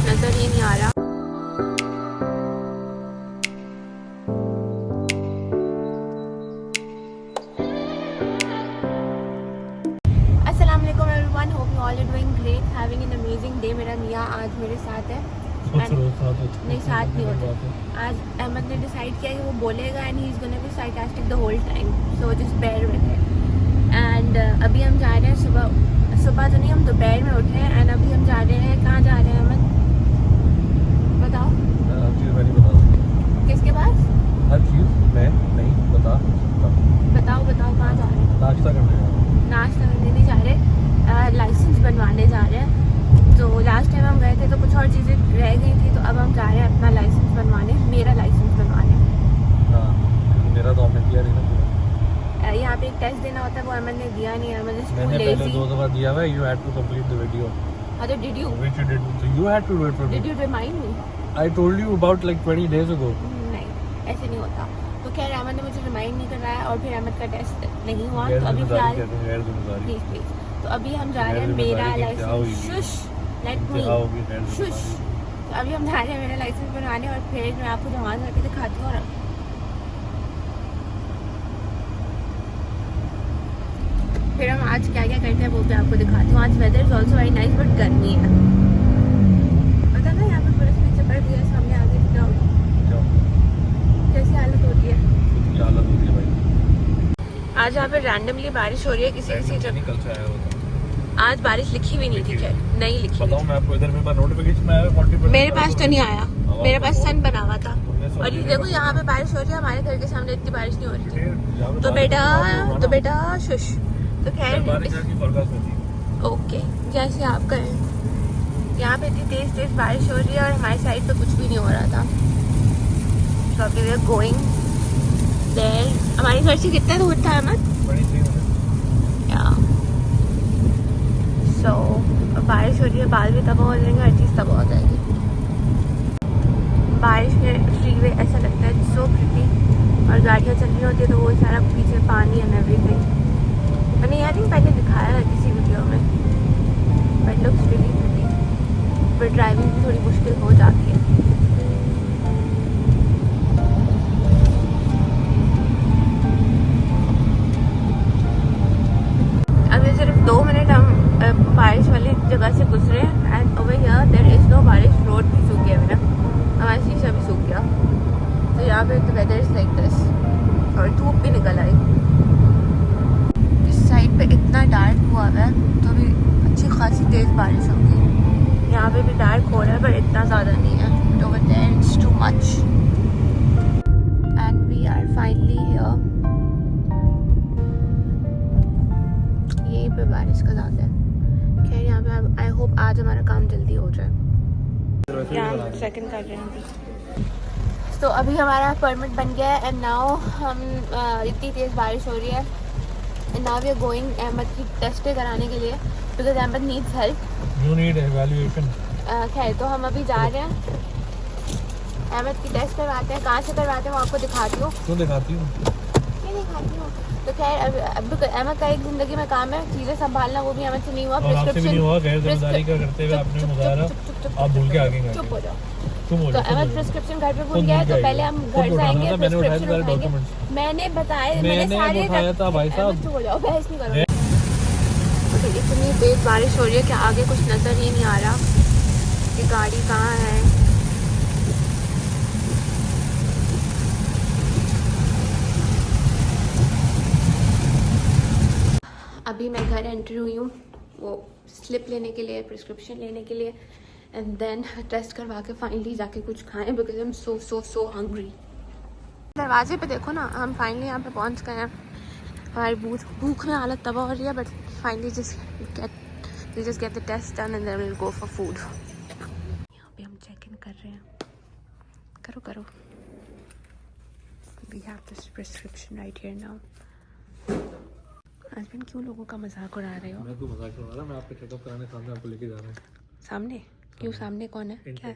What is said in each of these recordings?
नज़र ही नहीं आ रहा। अस्सलाम वालेकुम everyone, hope you all are doing great, having an amazing day. मेरा मियाँ आज मेरे साथ है। नहीं, साथ नहीं होते। आज अहमद ने डिसाइड किया कि वो बोलेगा and he is gonna be sarcastic the whole time, so just bear with it. And अभी हम जा रहे हैं, सुबह तो नहीं, हम दोपहर में उठे हैं एंड अभी हम जा रहे हैं। कहाँ जा रहे हैं अहमद, बताओ। किसके पास? हर चीज़ मैं नहीं बताओ कहाँ जा रहे हैं? नाश्ता करने नाश्ता करने नहीं जा रहे, लाइसेंस बनवाने जा रहे हैं। तो लास्ट टाइम हम गए थे तो कुछ और चीज़ें रह गई थी, तो अब हम जा रहे हैं अपना लाइसेंस बनवाने, मेरा लाइसेंस बनवाने। हाँ, मेरा तो आपने किया नहीं ना। यहाँ पे एक टेस्ट देना होता है, वो अहमद ने दिया नहीं। अहमद इज टू मैंने पहले लेजी। 2 दफा दिया हुआ है। You had to complete the video. हाँ तो did you had to do it for me. Remind me? I told you about like 20 days ago. नहीं, ऐसे नहीं होता। तो खैर अहमद ने मुझे रिमाइंड नहीं कराया और फिर अहमद का टेस्ट नहीं हुआ। तो अभी फिलहाल प्लीज तो अभी हम जा रहे हैं मेरा license. Shush, let me shush. तो अभी हम जा रहे हैं मेरा लाइसेंस बनवाने और फिर मैं आपको जमा करके दिखाती हूँ। और फिर हम आज क्या क्या करते हैं वो भी आपको दिखाती हूँ। आज weather is also very nice but गर्मी है। पता ना यहाँ पे पुलिस पीछे पड़ गई है, सामने आगे क्या होगी, कैसी हालत होती है भाई। आज यहाँ पे रैंडमली बारिश हो रही है किसी जगह। कल से आया हुआ था। आज बारिश लिखी हुई नहीं थी, खैर नहीं लिखी। बताऊं मैं आपको, इधर मेरे पास नोटिफिकेशन आया है 40%। मेरे पास तो नहीं आया, मेरे पास सन बना हुआ था। और ये देखो यहाँ पे बारिश हो रही है, हमारे घर के सामने इतनी बारिश नहीं हो रही थी। तो बेटा शुश। तो खैर ओके, जैसे आप कहें। यहाँ पे इतनी तेज बारिश हो रही है और हमारी साइड पे कुछ भी नहीं हो रहा था। तो अभी वी आर गोइंग देयर। हमारी घर से कितना दूर था अहमद? सो बारिश हो रही है, बाल भी तबाह हो जाएंगे, हर चीज़ तबाह हो जाएगी। बारिश में फ्रीवे ऐसा लगता है सो प्रिटी, और गाड़ियाँ चल रही होती है तो वो सारा पीछे पानी एंड एवरीथिंग। मैंने आई थिंक पहले दिखाया है किसी वीडियो में, but looks really pretty. But driving भी थोड़ी मुश्किल हो जाती है। अभी सिर्फ 2 मिनट हम बारिश वाली जगह से गुजरे and over here there is no बारिश। रोड भी सूख गया मेरा, हमारा शीशा भी सूख गया। तो यहाँ पे the weather is like this, और धूप भी निकल आई। इस साइड पे इतना डार्क हुआ है तो अभी अच्छी खासी तेज़ बारिश होगी। यहाँ पे भी डार्क हो रहा है पर इतना ज़्यादा नहीं है। But over there it's too much and we are finally here. यहीं पे बारिश का ज़्यादा है। खैर यहाँ पे आई होप आज हमारा काम जल्दी हो जाए। यहाँ सेकंड कर रहे हैं अभी। तो अभी हमारा परमिट बन गया है एंड नाउ हम इतनी तेज़ बारिश हो रही है and now we are going Ahmed की टेस्टें कराने के लिए because Ahmed needs help. You need evaluation. खैर तो हम अभी जा रहे हैं अहमद की टेस्ट करवाते हैं। कहाँ से करवाते हैं वो आपको दिखाती हूँ। क्यों दिखाती हूँ? नहीं दिखाती हूँ। तो खैर अब अहमद का एक ज़िंदगी में काम है, चीज़ें संभालना, वो भी अहमद से नहीं हुआ। प्रिस्क्रिप्शन गैर जिम्मेदारी का करते हुए आपने मुजाहरा आप भूल के आगे गए। चुप हो जाओ। तुम हो तो अहमद प्रिस्क्रिप्शन घर पे भूल गया है, तो पहले हम घर जाएंगे, प्रिस्क्रिप्शन उठाएंगे। मैंने बताया, मैंने सारे उठाया था भाई साहब। चुप हो जाओ, बहस नहीं करो। इतनी तेज बारिश हो रही है कि आगे कुछ नज़र ही नहीं आ रहा कि गाड़ी कहाँ है। अभी मैं घर एंटर हुई हूँ वो स्लिप लेने के लिए, प्रिस्क्रिप्शन लेने के लिए एंड देन टेस्ट करवा के फाइनली जाके कुछ खाएं because I am so hungry. दरवाजे पे देखो ना, हम फाइनली यहाँ पे पहुँच गए हैं। हमारी भूख में हालत तबाह हो रही है but finally just get the test done and then will go for food. यहाँ पे हम चेक इन कर रहे हैं। करो we have this prescription right here now. Husband क्यों लोगों का मजाक उड़ा रहे हो? मैं कोई मजाक नहीं उड़ा रहा, मैं आपको चेकअप कराने सामने आपको लेके जा रहा हूँ। सामने? क्यों सामने कौन है? क्या?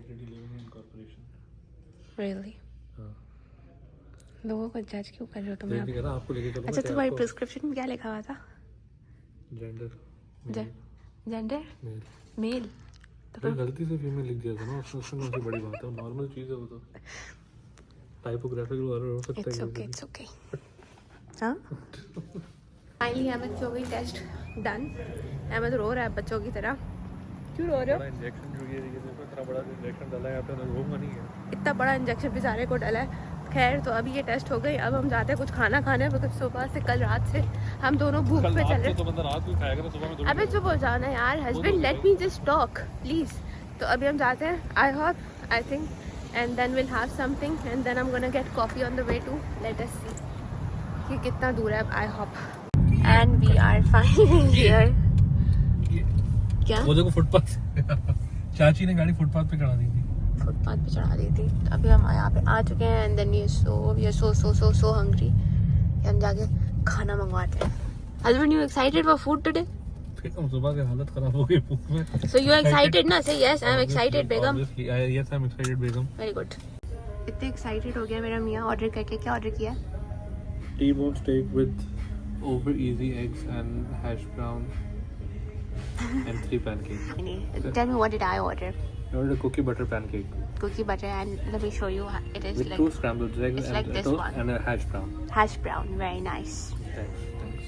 रियली? हाँ। लोगों को जज क्यों कर रहे हो तुम? आपको लेके चलो। अच्छा तुम्हारी प्रिस्क्रिप्शन में क्या लिखा हुआ था? Gender male. तो गलती से फीमेल लिख दिया था ना, उसमें कौन सी बड़ी बात है, नॉर्मल चीज है वो तो। टाइपोग्राफिकल एरर हो सकता है। It's okay. हाँ फाइनली अहमद हो गई टेस्ट डन। अहमद रो रहा है बच्चों की तरह। क्यों रो रहे हो? इंजेक्शन जो ये देखो, इतना बड़ा इंजेक्शन डाला है यहाँ पे, मैं रोऊंगा नहीं है। इतना बड़ा इंजेक्शन बेचारे को डाला है। खैर तो अभी ये टेस्ट हो गई, अब हम जाते हैं कुछ खाना खाने, बिकॉज सुबह से कल रात से हम दोनों भूख पे चल रहे। तो बंदा रात को खाएगा ना, सुबह में थोड़ी। अबे चुप हो जाना यार husband, let me just talk please. तो अभी हम जाते हैं I hope I think, and then will have something and then I am gonna get coffee on the way to, let us see कि कितना दूर है I hope. And we are finally here. क्या वो देखो फुटपाथ चाची ने गाड़ी फुटपाथ पे चढ़ा दी थी। फुटपाथ पे चढ़ा दी थी। अभी हम यहाँ पे आ चुके हैं and then we are so hungry. हम जाके खाना मंगवाते हैं। Husband you excited for food today? हम सुबह की हालत खराब हो गई भूख में। So you are excited ना? Say yes, I am excited Begum. Yes, I am excited Begum. Very good। इतने एक्साइटेड हो गया मेरा मियाँ ऑर्डर करके। क्या ऑर्डर किया? T-bone steak with over easy eggs and hash brown and 3 pancakes. Tell me what did I order? I ordered a cookie butter pancake. Cookie butter and let me show you. It is with like 2 scrambled eggs it's and, like this one. and a hash brown. hash brown. Very nice। Thanks, thanks.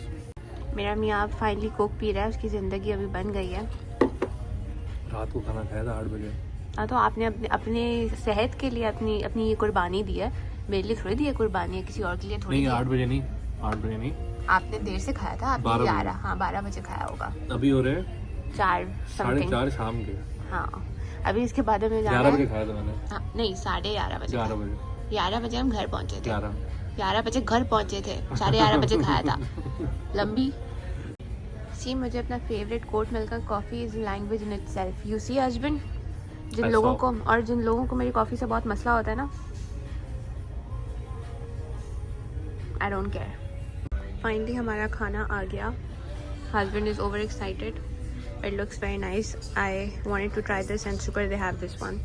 मेरा मियाँ अब finally Coke P रहा है, उसकी ज़िंदगी अभी बन गई है। रात को खाना खाया था 8 बजे। हाँ तो आपने अपने सेहत के लिए अपनी ये कुर्बानी दी है, मेरे लिए थोड़ी दी है कुर्बानी है, किसी और के लिए थोड़ी नहीं दी है। 8 बजे नहीं, 8 बजे नहीं, आपने देर से खाया था, आपने 12 बजे खाया होगा। अभी हो रहे 4 समथिंग। 4:30 शाम के। हाँ अभी इसके बाद में जाना 11 है। बजे खाया था मैंने। हाँ, नहीं 11:30 बजे। 11 बजे 11 बजे हम घर पहुंचे थे। 11 बजे घर पहुंचे थे, 11:30 बजे खाया था। लंबी सी मुझे अपना फेवरेट कोट मिलकर coffee is language in itself. You see husband, जिन लोगों को मेरी कॉफ़ी से बहुत मसला होता है ना, आई डोंट केयर। फाइनली हमारा खाना आ गया। Husband is over excited, it looks very nice. I wanted to try this and शुक्र they have this one.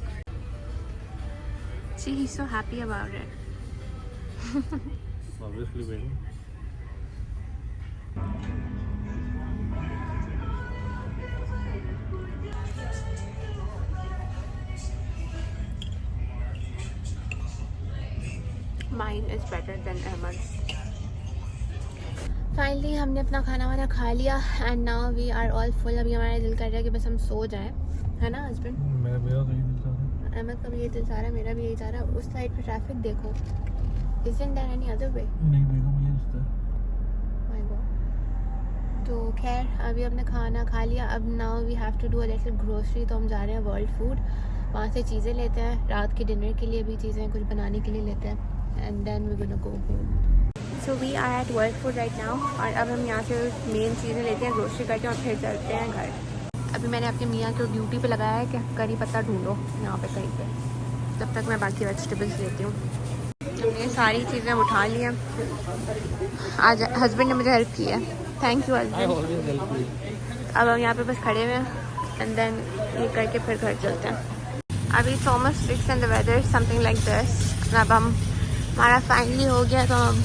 See he is so happy about it. Obviously baby. Mine is better than Ahmad's. Finally हमने अपना खाना वाना खा लिया and now we are all full. अभी हमारा दिल कर रहा है कि बस हम सो जाएं, है ना हस्बैंड? मेरा तो यही दिल था। अहमद का भी यही दिल चाह रहा है, मेरा भी यही चाह रहा है। उस साइड पे ट्रैफिक देखो, isn't there any other way? नहीं बेगम ये रास्ता है। My God। तो खैर अभी हमने खाना खा लिया। अब now we have to do a little grocery. तो हम जा रहे हैं वर्ल्ड फूड, वहाँ से चीज़ें लेते हैं, रात के डिनर के लिए भी चीज़ें कुछ बनाने के लिए लेते हैं and then we gonna go home. So we are at world food right now और अब हम यहाँ से मेन चीज़ें लेते हैं, ग्रोसरी करते हैं और फिर चलते हैं घर। अभी मैंने अपने मियाँ को ड्यूटी पे लगाया है कि करी पत्ता ढूंढो यहाँ पे कहीं पे, तब तक मैं बाकी वेजिटेबल्स लेती हूँ। हमने सारी चीज़ें उठा ली हैं। आज हस्बैंड ने मुझे हेल्प की है, थैंक यू हस्बैंड। अब हम यहाँ पे बस खड़े हुए हैं एंड देन ये करके फिर घर चलते हैं। अभी so much streaks and the weather something like this. अब हम हमारा फाइनली हो गया तो हम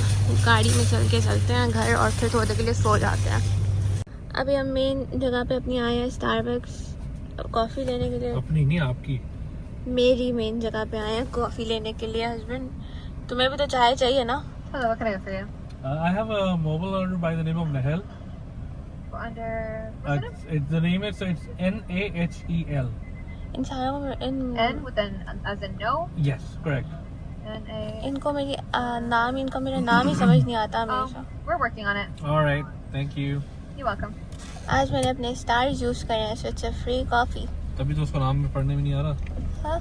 गाड़ी में चलते हैं घर और फिर थोड़ी देर के लिए सो जाते हैं। अभी हम मेन जगह पे अपनी आए हैं स्टारबक्स कॉफ़ी लेने के लिए। अपनी नहीं आपकी, मेरी मेन जगह पे आए हैं कॉफ़ी लेने के लिए। हस्बैंड तुम्हें भी तो चाय चाहिए ना? I have a mobile order by the name of Nahel. It's the name is it's Nahel. N with an as in no. Yes, correct. And a. इनको मेरा नाम ही समझ नहीं आता हमेशा। We're working on it. All right, thank you. You're welcome. आज मैंने अपने स्टार्स यूज करे हैं, so it's a free coffee. तभी तो उसका नाम में पढ़ने में नहीं आ रहा। हाँ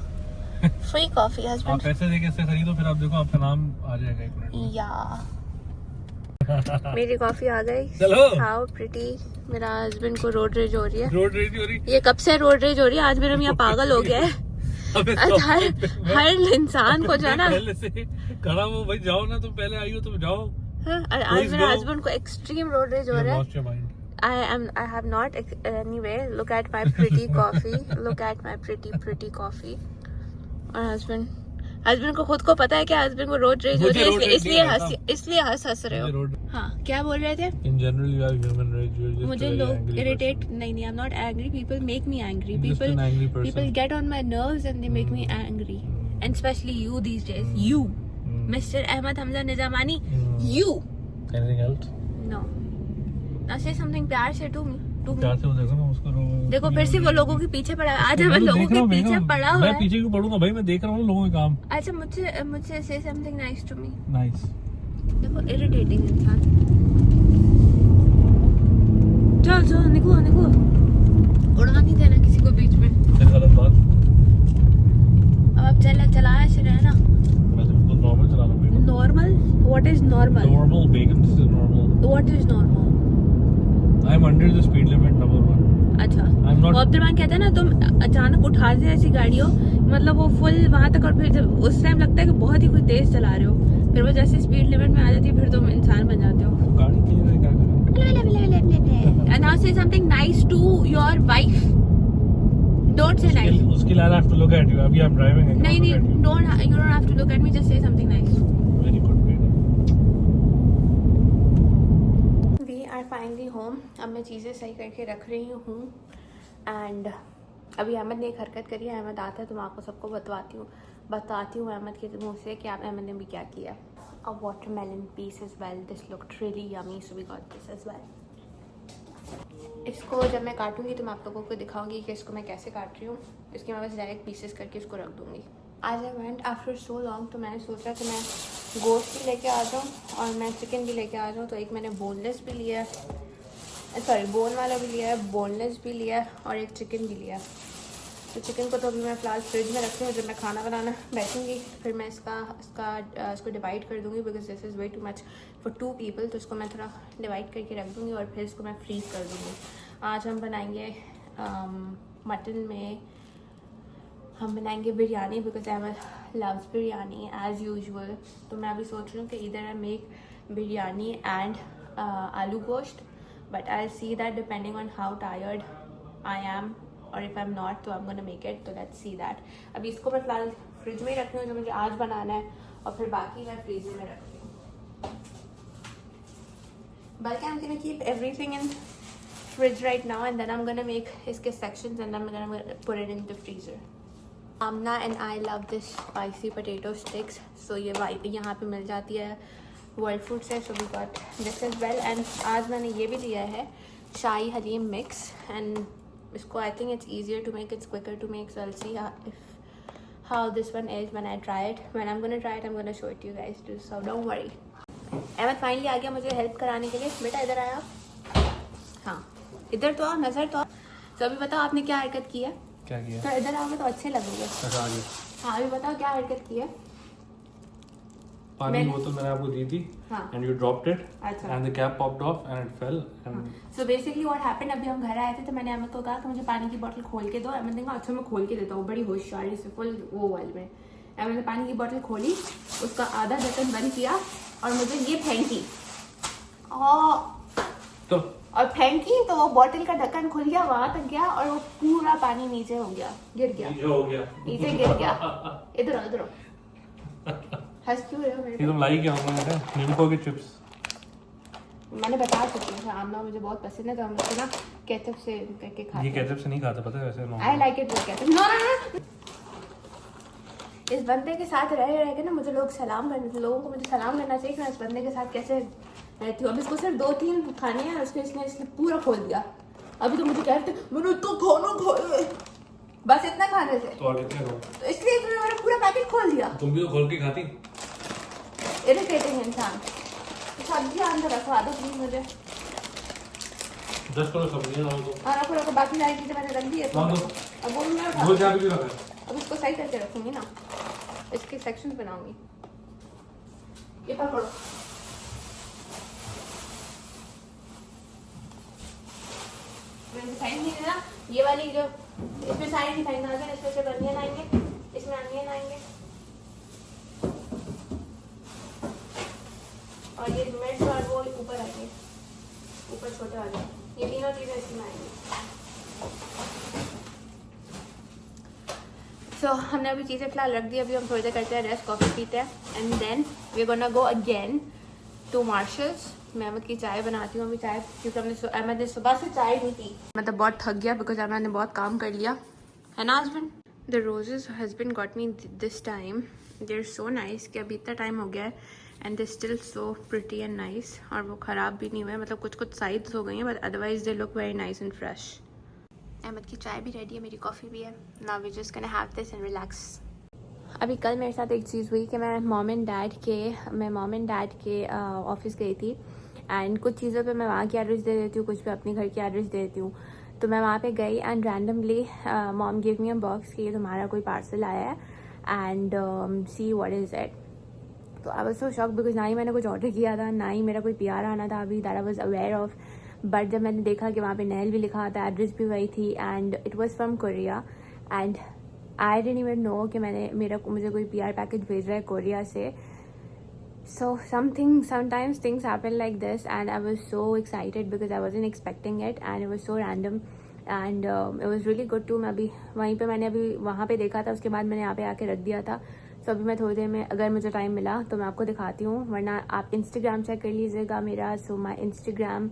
फ्री कॉफ़ी आप हस्बैंड। पैसे देके इससे खरीदो, फिर आप देखो आपका नाम आ जाएगा 1 मिनट। या मेरी कॉफ़ी आ गई। चलो। How pretty. मेरा हस्बैंड को रोड रेज हो रही है। रोड रेडी हो रही। ये कब से रोड रेज हो रही है? आज मेरा मियाँ पागल हो गया है। अबे हर इंसान को जो है ना, पहले से खड़ा हो भाई, जाओ ना, तुम पहले आई हो तुम जाओ। हाँ, और आज मेरे हस्बैंड को एक्सट्रीम रोड रेज हो रहा है। Lost your mind. I have not anyway. Look at my pretty coffee. Look at my pretty coffee. और husband हस्बैंड को खुद को पता है कि हस्बैंड को रोड रेज हो रही है, मुझे road rage नहीं आता। इसलिए हंस रहे हो। हाँ, क्या बोल रहे थे? In general, you have human rage. You're just मुझे a very लोग angry इरिटेट person. नहीं, I am not angry, people make me angry, You're just an angry person. people get on my nerves and they make me angry, and especially you these days, you Mr. Ahmed Hamza Nizamani, you Anything else? no, now say something प्यार से to me. प्यार से वो देखो ना उसको देखो फिर से वो लोगों के पीछे पड़ा है। आज मैं लोगों के पीछे पड़ा हुआ मैं है। पीछे क्यों पड़ूंगा भाई, मैं देख रहा हूँ लोगों के काम। अच्छा मुझसे say something nice to me. Nice. देखो इरिटेटिंग इंसान। चल निकलो उड़ा नहीं देना किसी को बीच में। फिर गलत बात। अब आप चला ऐसे रहना। मैं तो बिल्कुल नॉर्मल चला रहा हूँ। Normal? What is normal? Normal Begum, this is normal. What is normal? I am under the speed limit number 1। अच्छा, आई एम नॉट। वो अब्दुलरहमान कहता है ना, तुम अचानक उठा दे ऐसी गाड़ियों, मतलब वो फुल वहां तक, और फिर जब उस टाइम लगता है कि बहुत ही कोई तेज चला रहे हो, फिर वो जैसे स्पीड लिमिट में आ जाती है, फिर तुम इंसान बन जाते हो। गाड़ी के लिए क्या करें? And now say something nice to your wife. Don't say nice. उसके लिए I have to look at you. अभी I'm driving. I cannot नहीं, look at you. you don't have to look at me, just say something nice. Very good, Begum. We are finally home. अब मैं चीज़ें सही करके रख रही हूँ, एंड अभी अहमद ने एक हरकत करी है। अहमद आता है तो मैं आपको सबको बताती हूँ अहमद के मुँह से कि आप अहमद ने भी क्या किया। A watermelon piece as well. This looked really yummy, so we got this as well. इसको जब मैं काटूंगी तो मैं आप लोगों को दिखाऊंगी कि इसको मैं कैसे काट रही हूँ। इसके मैं बस डायरेक्ट पीसेस करके इसको रख दूँगी। आज I went after so long, तो मैंने सोचा कि मैं गोश्त भी लेके आ जाऊँ और मैं चिकन भी लेके आ जाऊँ। तो एक मैंने बोनलेस भी लिया है, सॉरी बोन वाला भी लिया है, बोनलेस भी लिया है, और एक चिकन भी लिया है। तो चिकन को तो अभी मैं फ़िलहाल फ्रिज में रखती हूँ। जब मैं खाना बनाना बैठूँगी फिर मैं इसको डिवाइड कर दूँगी, because this is way too much for 2 people। तो इसको मैं थोड़ा डिवाइड करके रख दूँगी और फिर इसको मैं फ्रीज़ कर दूँगी। आज हम बनाएंगे मटन में हम बनाएंगे biryani, because Ahmed loves biryani as usual. तो मैं अभी सोच रही हूँ कि इधर आई मेक बिरयानी एंड आलू गोश्त, but I see that depending on how tired I am, और इफ़ आई एम नॉट तो आई एम गोना मेक इट। तो लेट्स सी दैट। अभी इसको मैं फ़िलहाल फ्रिज में ही रख रही हूँ जो मुझे आज बनाना है, और फिर बाकी मैं फ्रीजर में रख रही हूँ। बल्कि I am gonna keep everything in fridge right now, and then I am gonna make इसके sections and I am gonna put it in the freezer. Aamna and I love this spicy potato sticks. So ये यहाँ पे मिल जाती है world food से, so we got this as well. And आज मैंने ये भी लिया है शाही हलीम मिक्स, एंड इसको I think it's easier to make, it's quicker to make, so I'll see how this one is when I try it. When I'm gonna try it, I'm gonna show it to you guys too, so don't worry. Ahmad finally आ गया मुझे help कराने के लिए। बेटा इधर आया आप। हाँ इधर तो आओ, नज़र तो आओ। तो अभी बताओ आपने क्या हरकत की है? क्या किया? तो इधर आओगे तो अच्छे लगोगे। अच्छा आगे। हाँ अभी बताओ क्या हरकत की है? पानी की बोतल मैंने आपको दी थी, and you dropped it, अच्छा। and the cap popped off and it fell, and So basically what happened, अभी हम घर आए थे तो मैंने अहमद को कहा कि मुझे पानी की बोतल खोल के दो। अहमद ने कहा अच्छा मैं खोल के देता हूँ, बड़ी होशियारी से फुल वो वाले में। अहमद ने पानी की बोतल खोली, उसका आधा ढक्कन बंद किया और मुझे ये फेंकी और फेंकी तो वो बोतल का ढक्कन खुल गया, वहां तक गया और वो पूरा पानी नीचे हो गया, गिर गया, नीचे गिर गया। इधर हंस क्यों रहे हो मेरे ये तुम लाई क्या हो? मैंने नींबू के चिप्स मैंने बता चुकी हूँ, आमना मुझे बहुत पसंद है तो हम उसको ना केचप से करके खाते ये हैं। केचप से नहीं खाते पता है वैसे। I like it with ketchup. No इस बंदे के साथ रह के ना मुझे लोगों को मुझे सलाम करना चाहिए कि मैं इस बंदे के साथ कैसे रहती हूँ। अब इसको सिर्फ 2-3 खाने हैं, इसने पूरा खोल दिया। अभी तो मुझे कह रहे थे मैंने इतना खाना खाया, बस इतना खाने से तो और कितने खाओ? तो इसलिए तुमने मेरा पूरा पैकेट खोल दिया। तुम भी तो खोल के खाती। इरिटेटिंग इंसान। सब्जी अंदर रखवा दो प्लीज मुझे। 10 किलो सब्जियां लाओ तो। हाँ रखो बाकी सारी चीजें मैंने रख दी है। अब वो मैं वो क्या भी रखा है? अब इसको सही करके रखूंगी ना, इसके सेक्शंस बनाऊंगी। ये पकड़ो, मैंने साइड नहीं देना। ये वाली जो इसमें साइड नहीं खाएंगे, अगर इसमें से अनियन आएंगे, इसमें अनियन आएंगे और ये मिर्च और वो ऊपर आएंगे, ऊपर छोटे वाले, ये तीनों चीजें इसमें आएंगी। सो हमने अभी चीज़ें फिलहाल रख दी, अभी हम थोड़ी देर करते हैं रेस्ट, कॉफ़ी पीते हैं and then we gonna go again to Marshalls. मैं अहमद की चाय बनाती हूँ अभी चाय, क्योंकि अहमद ने सुबह से चाय नहीं पी, मतलब बहुत थक गया बिकॉज अहमद ने बहुत काम कर लिया है ना husband. The roses husband got me this time, they are so nice कि अभी इतना टाइम हो गया है and they still so pretty and nice, और वो ख़राब भी नहीं हुए, मतलब कुछ कुछ साइड्स हो गई हैं but otherwise they look very nice and fresh. Ahmed की चाय भी रेडी है, मेरी कॉफ़ी भी है, now we just gonna have this and relax. अभी कल मेरे साथ एक चीज़ हुई कि मैं मॉम एंड डैड के ऑफिस गई थी एंड कुछ चीज़ों पे मैं वहाँ की एड्रेस दे देती हूँ, कुछ पे अपने घर की एड्रेस दे देती हूँ। तो मैं वहाँ पे गई and randomly mom give me a box कि तुम्हारा कोई पार्सल आया है and see what is it. तो I was so shock because ना ही मैंने कुछ ऑर्डर किया था, ना ही मेरा कोई PR आना था अभी, that I was aware of. But जब मैंने देखा कि वहाँ पे नेल भी लिखा था, एड्रेस भी वही थी and it was from Korea and I didn't even know कि मुझे कोई PR पैकेज भेज रहा है कोरिया से। So sometimes things happen like this and I was so excited because I wasn't expecting it and it was so random and it was really good too। मैंने अभी वहाँ पे देखा था, उसके बाद मैंने यहाँ पे आके रख दिया था। So अभी मैं थोड़ी देर में अगर मुझे टाइम मिला तो मैं आपको दिखाती हूँ, वरना आप इंस्टाग्राम चेक कर लीजिएगा मेरा। सो माई इंस्टाग्राम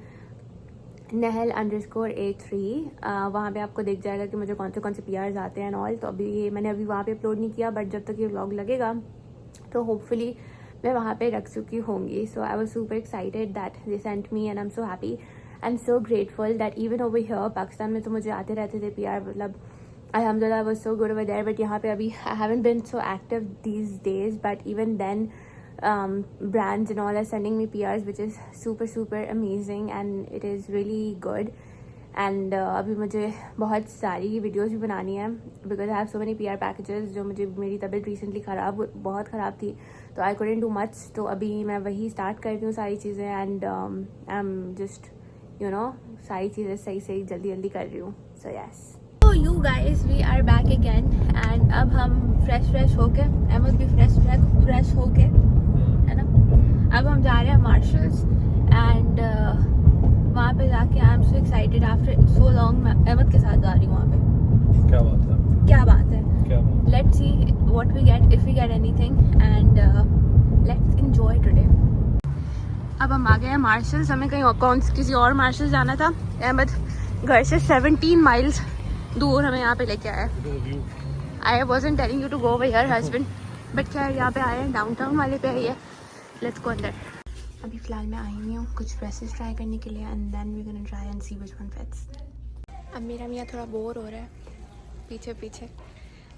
Nehal_A3, वहाँ पे आपको दिख जाएगा कि मुझे कौन से PRs आते हैं एंड ऑल। तो अभी मैंने अभी वहाँ पे अपलोड नहीं किया, बट जब तक ये व्लॉग लगेगा तो होपफुली मैं वहाँ पे रख चुकी होंगी। So I was super excited that they sent me and I am so happy and so grateful that even over here Pakistan में तो मुझे आते रहते थे PR, मतलब अल्हम्दुलिल्लाह I was so good over there. But यहाँ पे अभी I haven't been so active these days, but even then brands and all are sending me PRs which is super amazing and it is really good and अभी मुझे बहुत सारी videos भी बनानी है because I have so many PR packages. जो मेरी तबीयत रिसेंटली बहुत ख़राब थी तो आई कुडंट डू मच, तो अभी मैं वही स्टार्ट कर रही हूँ सारी चीज़ें एंड आई एम जस्ट सारी चीज़ें सही जल्दी कर रही हूँ। सो यस, तो you guys we are back again and अब हम फ्रेश होके, अहमद भी फ्रेश होके है ना, अब हम जा रहे हैं मार्शल्स एंड वहाँ पे जाके आई am so excited after so long. मैं अहमद के साथ जा रही हूँ वहाँ पे। क्या बात है let's see what we get, if we get anything and let's enjoy today. अब हम आ गए हैं मार्शल्स, हमें कहीं किसी और मार्शल्स जाना था। अहमद घर से 17 माइल्स दूर हमें यहाँ पे लेके आया। I wasn't telling you to go over here husband, but खैर यहाँ पे आए हैं, डाउनटाउन वाले पे है ये। लेट्स गो अंदर। अभी फ़िलहाल मैं आई हुई हूँ कुछ ड्रेसेस ट्राई करने के लिए and then we gonna try and see which one fits. अब मेरा मियाँ थोड़ा बोर हो रहा है पीछे,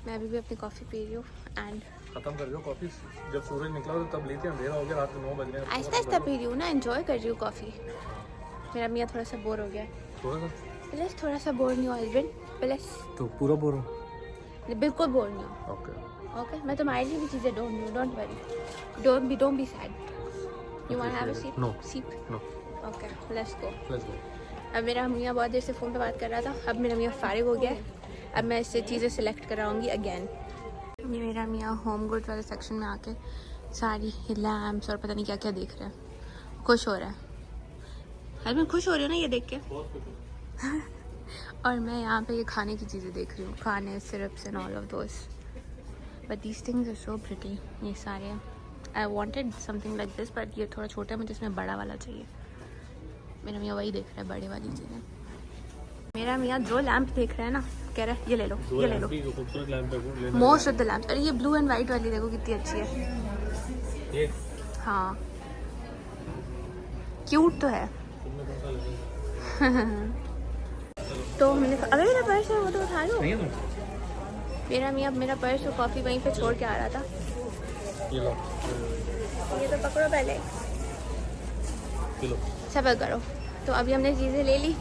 मैं अभी भी अपनी कॉफ़ी पी रही हूँ एंड खत्म कर रही हो कॉफी, जब सूरज निकला तो तब लेते हैं, अंधेरा हो गया, रात के 9 बज रहे हैं। आहिस्ता पी रही हूँ ना, एंजॉय कर रही हूँ कॉफ़ी। मेरा मियाँ थोड़ा सा बोर हो गया, प्लीज़ थोड़ा सा बोर नहीं हो हस्बैंड प्लीज़। तो पूरा बोर हो? बिल्कुल बोर नहीं हो। ओके मैं तुम्हारे लिए भी चीज़ें don't worry, don't be sad. You want have a sip? No okay let's go. अब मेरा मियाँ बहुत देर से फ़ोन पे बात कर रहा था, अब मेरा मियाँ फारिग हो गया है, अब मैं इससे चीज़ें सिलेक्ट कराऊंगी अगेन। ये मेरा मियाँ होम गुड्स वाले सेक्शन में आके सारी लैम्प्स और पता नहीं क्या क्या देख रहा है, खुश हो रहा है। हस्बैंड खुश हो रही हो ना ये देख के? और मैं यहाँ पे ये खाने की चीज़ें देख रही हूँ, खाने, syrups and all of those, but these things are so pretty. ये सारे I wanted something like this, but ये थोड़ा छोटा है, मुझे इसमें बड़ा वाला चाहिए। मेरा मियाँ वही देख रहा है, बड़े वाली चीज़ें। मेरा मियाँ जो लैंप देख रहा है ना, कह रहा है ये ले लो। Most of the lamp. अरे ये ब्लू एंड वाइट वाली देखो कितनी अच्छी है। हाँ क्यूट तो है। तो हमने अरे मेरा पर्स है वो तो उठा लो। मेरा मियाँ मेरा पर्स और कॉफ़ी वहीं पे छोड़ के आ रहा था। ये तो पकड़ो पहले, सब्र करो। तो अभी हमने चीज़ें ले ली,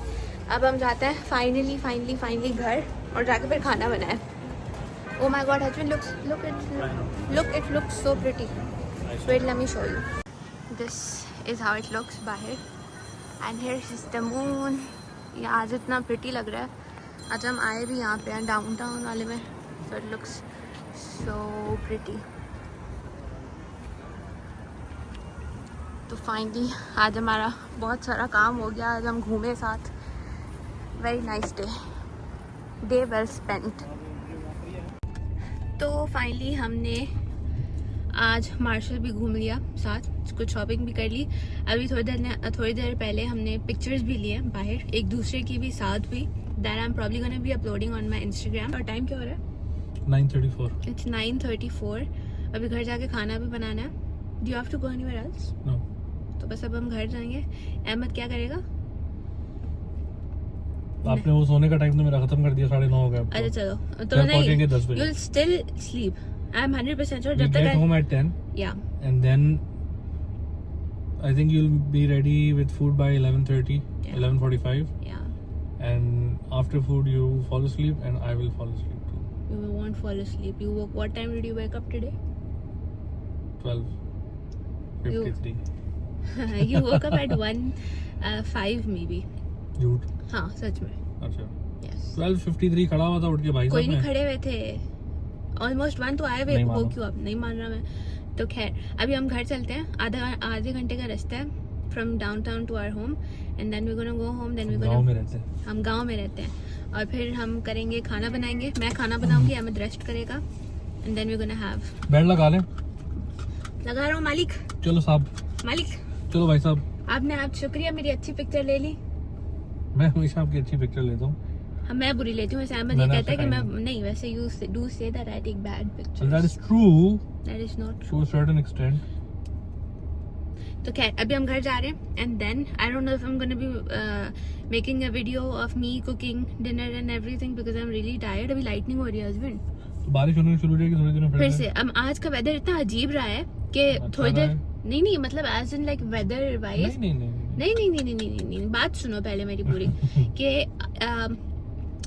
अब हम जाते हैं फाइनली घर और जाके फिर खाना बनाए। Oh my God, husband, look, it looks so pretty. Wait, let me show you. This is how it looks बाहर, and here is the moon. ये आज इतना प्रिटी लग रहा है। आज हम आए भी यहाँ पे हैं डाउनटाउन वाले में, so it looks so pretty. तो फाइनली आज हमारा बहुत सारा काम हो गया, आज हम घूमे साथ। Very nice day well spent. तो फाइनली हमने आज मार्शल भी घूम लिया, साथ कुछ शॉपिंग भी कर ली। अभी थोड़ी देर पहले हमने पिक्चर्स भी लिए बाहर, एक दूसरे की भी साथ भी। That I am probably gonna be uploading on my Instagram. और टाइम क्या हो रहा है? 9:34. इट्स 9:34। अभी घर जाके खाना भी बनाना है। Do you have to go anywhere else? No. तो बस अब हम घर जाएंगे। अहमद क्या करेगा? आपने वो सोने का टाइम तो मेरा खत्म कर दिया, 9:30 हो गया अब तो। अच्छा चलो, तो फिर नहीं, पहुंचेंगे 10 बजे। you'll still sleep. I'm 100% sure We जब तक get home at 10 yeah. and then I think you'll be ready with food by 11:30, Yeah. 11:45, Yeah, and after food you fall asleep and I will fall asleep too. you won't fall asleep. You woke, what time did you wake up today? 12:53. You woke up at 1:05 maybe. झूठ। हाँ सच में। अच्छा। Yes. 12:53 खड़ा हुआ था उठ के भाई कोई साहब नहीं मैं। खड़े हुए थे, ऑलमोस्ट 1 तो आए हुए नहीं हो मानो। क्यों? अब नहीं मान रहा मैं। तो खैर अभी हम घर चलते हैं, आधे घंटे का रास्ता है from downtown to our home and then we gonna go home. Then we गाँव गोना, में रहते हैं। हम गांव में रहते हैं और फिर हम करेंगे खाना बनाएंगे। मैं खाना बनाऊंगी, अहमद रेस्ट करेगा and then we gonna have. Bed लगा लें। लगा रहा हूँ मालिक। चलो साहब, मालिक चलो भाई साहब। आपने आप शुक्रिया मेरी अच्छी पिक्चर ले ली। मैं हमेशा आपकी अच्छी पिक्चर लेता हूँ। हम मैं बुरी लेती हूँ वैसे। अहमद ये मैंने कहता है कि आपसे मैं नहीं, वैसे you do say that I take bad And that pictures. is true that is not. to a certain extent. तो खैर अभी हम घर जा रहे हैं and then I don't know if I am gonna be making a video of me cooking dinner and everything because I am really tired. अभी lightning हो रही है हस्बैंड तो बारिश होने शुरू हो जाएगी थोड़ी देर में फिर से। अब आज का वेदर इतना अजीब रहा है कि अच्छा थोड़ी देर रहा है? नहीं मतलब as in like weather wise. नहीं नहीं, बात सुनो पहले मेरी पूरी कि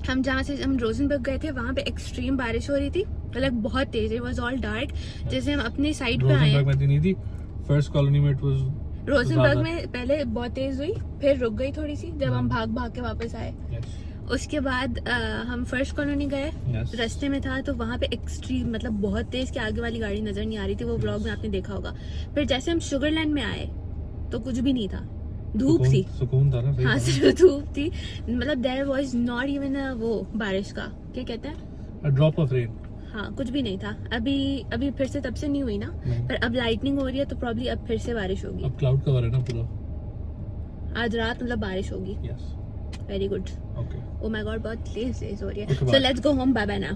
हम जहाँ से हम रोजनबर्ग गए थे वहाँ पे एक्सट्रीम बारिश हो रही थी, मतलब बहुत तेज। It was all dark. जैसे हम अपनी साइड पे आए रोजनबर्ग में इतनी नहीं थी, फर्स्ट कॉलोनी में it was रोजनबर्ग ज्यादा। में पहले बहुत तेज हुई, फिर रुक गई थोड़ी सी जब हम भाग भाग के वापस आए। Yes. उसके बाद हम फर्स्ट कॉलोनी गए। Yes. रास्ते में था तो वहाँ पे एक्सट्रीम मतलब बहुत तेज के आगे वाली गाड़ी नजर नहीं आ रही थी, वो व्लॉग में आपने देखा होगा। फिर जैसे हम शुगरलैंड में आए तो कुछ भी नहीं था, धूप थी। सुकून था ना। सही हाँ था। सिर्फ धूप थी, मतलब देयर वाज नॉट इवन वो बारिश का क्या कहते हैं, A drop of rain. हाँ कुछ भी नहीं था। अभी फिर से तब से नहीं हुई ना, नहीं। पर अब लाइटनिंग हो रही है तो प्रॉब्ली अब फिर से बारिश होगी। अब क्लाउड कवर है ना पूरा। आज रात मतलब बारिश होगी। Yes. Very good. Okay. Oh my god बहुत तेज हो रही है। Okay, so bye. Let's go home, bye bye now.